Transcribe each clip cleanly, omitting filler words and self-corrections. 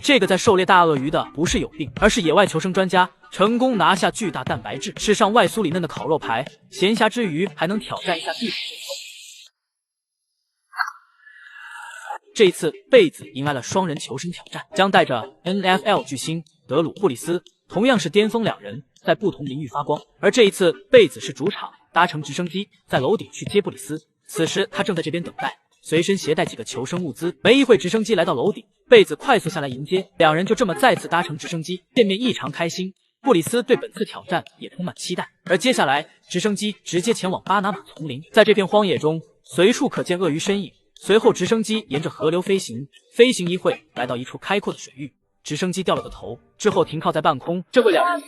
这个在狩猎大鳄鱼的不是有病，而是野外求生专家，成功拿下巨大蛋白质，吃上外酥里嫩的烤肉排，闲暇之余还能挑战一下地主。这一次，贝子迎来了双人求生挑战，将带着 NFL 巨星德鲁·布里斯，同样是巅峰两人，在不同领域发光。而这一次，贝子是主场，搭乘直升机在楼顶去接布里斯。此时他正在这边等待，随身携带几个求生物资。没一会，直升机来到楼顶，贝子快速下来迎接，两人就这么再次搭乘直升机，见面异常开心。布里斯对本次挑战也充满期待。而接下来，直升机直接前往巴拿马丛林，在这片荒野中，随处可见鳄鱼身影。随后，直升机沿着河流飞行，飞行一会，来到一处开阔的水域，直升机掉了个头，之后停靠在半空。这会两人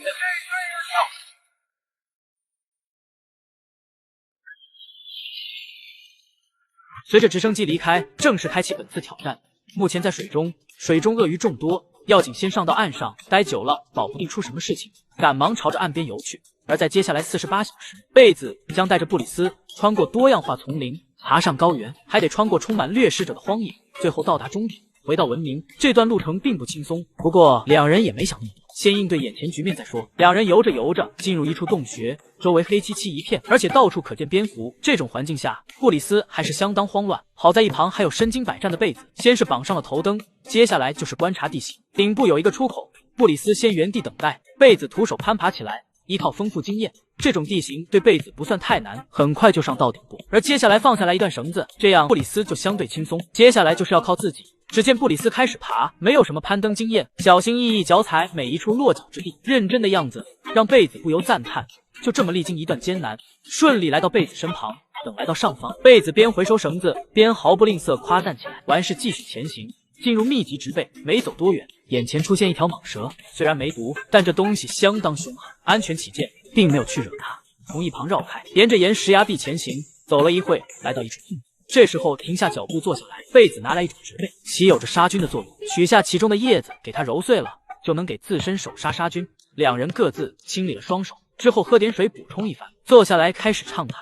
随着直升机离开，正式开启本次挑战。目前在水中鳄鱼众多，要紧先上到岸上，待久了保不定出什么事情，赶忙朝着岸边游去。而在接下来48小时，贝子将带着布里斯穿过多样化丛林，爬上高原，还得穿过充满掠食者的荒野，最后到达终点，回到文明。这段路程并不轻松，不过两人也没想那么多，先应对眼前局面再说。两人游着游着，进入一处洞穴，周围黑漆漆一片，而且到处可见蝙蝠。这种环境下，布里斯还是相当慌乱。好在一旁还有身经百战的贝子，先是绑上了头灯，接下来就是观察地形。顶部有一个出口，布里斯先原地等待，贝子徒手攀爬起来。依靠丰富经验，这种地形对贝子不算太难，很快就上到顶部。而接下来放下来一段绳子，这样布里斯就相对轻松。接下来就是要靠自己。只见布里斯开始爬，没有什么攀登经验，小心翼翼脚踩每一处落脚之地，认真的样子让贝子不由赞叹。就这么历经一段艰难，顺利来到贝子身旁。等来到上方，贝子边回收绳子边毫不吝啬夸赞起来。完事继续前行，进入密集植被，没走多远，眼前出现一条蟒蛇，虽然没毒，但这东西相当凶悍。安全起见，并没有去惹它，从一旁绕开，沿着岩石崖壁前行。走了一会，来到一处洞，这时候停下脚步坐下来。贝子拿来一种植被，其有着杀菌的作用，取下其中的叶子，给它揉碎了，就能给自身手杀菌。两人各自清理了双手之后，喝点水补充一番，坐下来开始畅谈。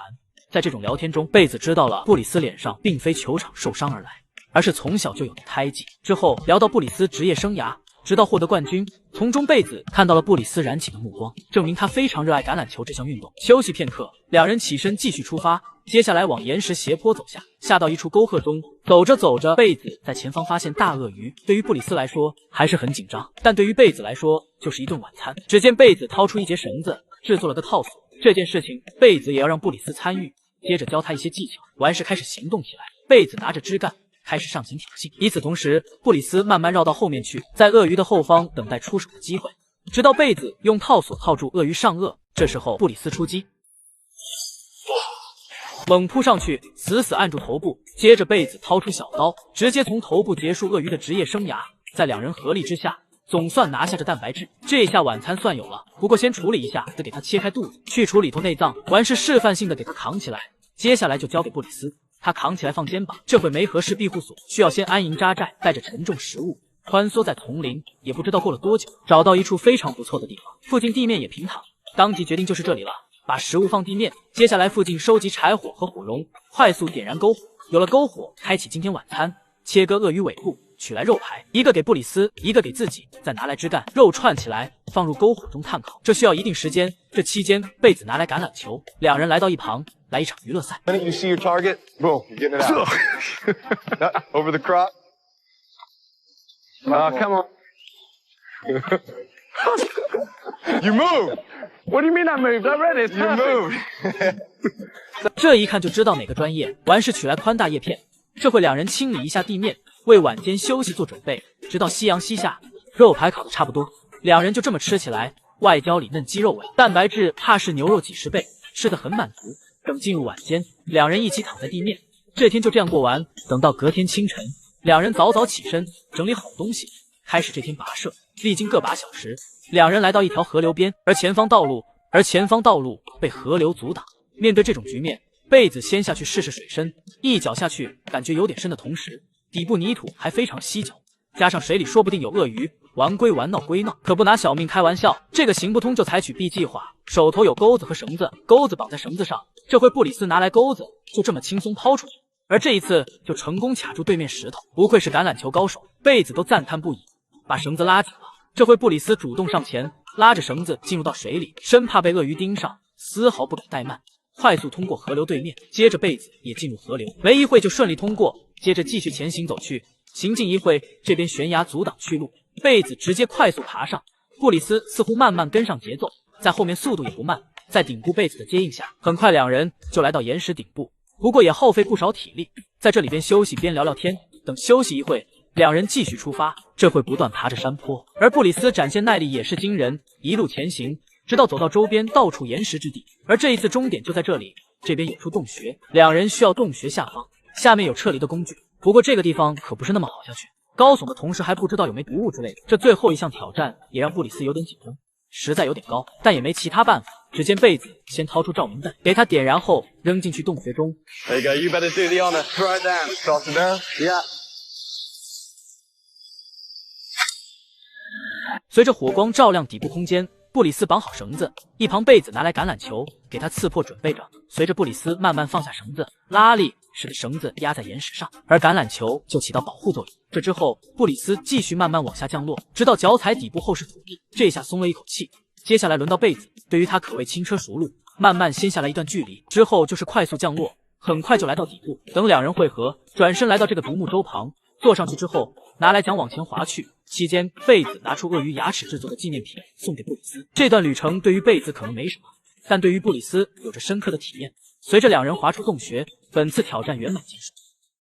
在这种聊天中，贝子知道了布里斯脸上并非球场受伤而来，而是从小就有的胎记。之后聊到布里斯职业生涯，直到获得冠军，从中贝子看到了布里斯燃起的目光，证明他非常热爱橄榄球这项运动。休息片刻，两人起身继续出发，接下来往岩石斜坡走下，下到一处沟壑中。走着走着，贝子在前方发现大鳄鱼。对于布里斯来说还是很紧张，但对于贝子来说就是一顿晚餐。只见贝子掏出一截绳子，制作了个套索。这件事情贝子也要让布里斯参与，接着教他一些技巧。完事开始行动起来，贝子拿着枝干开始上前挑衅。与此同时，布里斯慢慢绕到后面去，在鳄鱼的后方等待出手的机会，直到贝子用套索套住鳄鱼上颚。这时候布里斯出击，猛扑上去，死死按住头部。接着贝子掏出小刀，直接从头部结束鳄鱼的职业生涯。在两人合力之下，总算拿下这蛋白质。这下晚餐算有了，不过先处理一下，得给他切开肚子，去除里头内脏。完事示范性的给他扛起来，接下来就交给布里斯。他扛起来放肩膀，这会没合适庇护所，需要先安营扎寨，带着沉重食物穿梭在丛林。也不知道过了多久，找到一处非常不错的地方，附近地面也平坦，当即决定就是这里了。把食物放地面，接下来附近收集柴火和火绒，快速点燃篝火。有了篝火，开启今天晚餐。切割鳄鱼尾部，取来肉排，一个给布里斯，一个给自己，再拿来枝干，肉串起来，放入篝火中炭烤。这需要一定时间。这期间，贝子拿来橄榄球，两人来到一旁，来一场娱乐赛。You see your target? Boom, you're getting it out. Over the crop. Come on. You moved. What do you mean I moved? I read it. You moved. 这一看就知道哪个专业。完事取来宽大叶片，这会两人清理一下地面，为晚间休息做准备。直到夕阳西下，肉排烤得差不多，两人就这么吃起来。外焦里嫩鸡肉味，蛋白质怕是牛肉几十倍，吃得很满足。等进入晚间，两人一起躺在地面，这天就这样过完。等到隔天清晨，两人早早起身，整理好东西，开始这天跋涉。历经个把小时，两人来到一条河流边，而前方道路被河流阻挡。面对这种局面，贝子先下去试试水深，一脚下去，感觉有点深的同时，底部泥土还非常稀脚，加上水里说不定有鳄鱼，玩归玩，闹归闹，可不拿小命开玩笑。这个行不通就采取 B 计划，手头有钩子和绳子，钩子绑在绳子上。这回布里斯拿来钩子，就这么轻松抛出去，而这一次就成功卡住对面石头，不愧是橄榄球高手，贝子都赞叹不已。把绳子拉紧了。这回布里斯主动上前，拉着绳子进入到水里，生怕被鳄鱼盯上，丝毫不敢怠慢，快速通过河流对面。接着贝子也进入河流，没一会就顺利通过，接着继续前行走去。行进一会，这边悬崖阻挡去路，贝子直接快速爬上，布里斯似乎慢慢跟上节奏，在后面速度也不慢。在顶部贝子的接应下，很快两人就来到岩石顶部，不过也耗费不少体力，在这里边休息边聊聊天。等休息一会，两人继续出发，这会不断爬着山坡，而布里斯展现耐力也是惊人，一路前行，直到走到周边到处岩石之地。而这一次终点就在这里，这边有处洞穴，两人需要洞穴下方，下面有撤离的工具。不过这个地方可不是那么好下去，高耸的同时还不知道有没毒物之类的。这最后一项挑战也让布里斯有点紧张，实在有点高，但也没其他办法。只见贝子先掏出照明弹，给他点燃后扔进去洞穴中。There you go. You better do the honor. Right down. Start it down. Yeah. 随着火光照亮底部空间，布里斯绑好绳子，一旁贝子拿来橄榄球给他刺破，准备着。随着布里斯慢慢放下绳子，拉力使得绳子压在岩石上，而橄榄球就起到保护作用。这之后，布里斯继续慢慢往下降落，直到脚踩底部后是土地，这下松了一口气。接下来轮到贝子，对于他可谓轻车熟路，慢慢先下来一段距离，之后就是快速降落，很快就来到底部。等两人汇合，转身来到这个独木舟旁，坐上去之后，拿来桨往前划去。期间，贝子拿出鳄鱼牙齿制作的纪念品送给布里斯。这段旅程对于贝子可能没什么，但对于布里斯有着深刻的体验。随着两人划出洞穴，本次挑战圆满结束。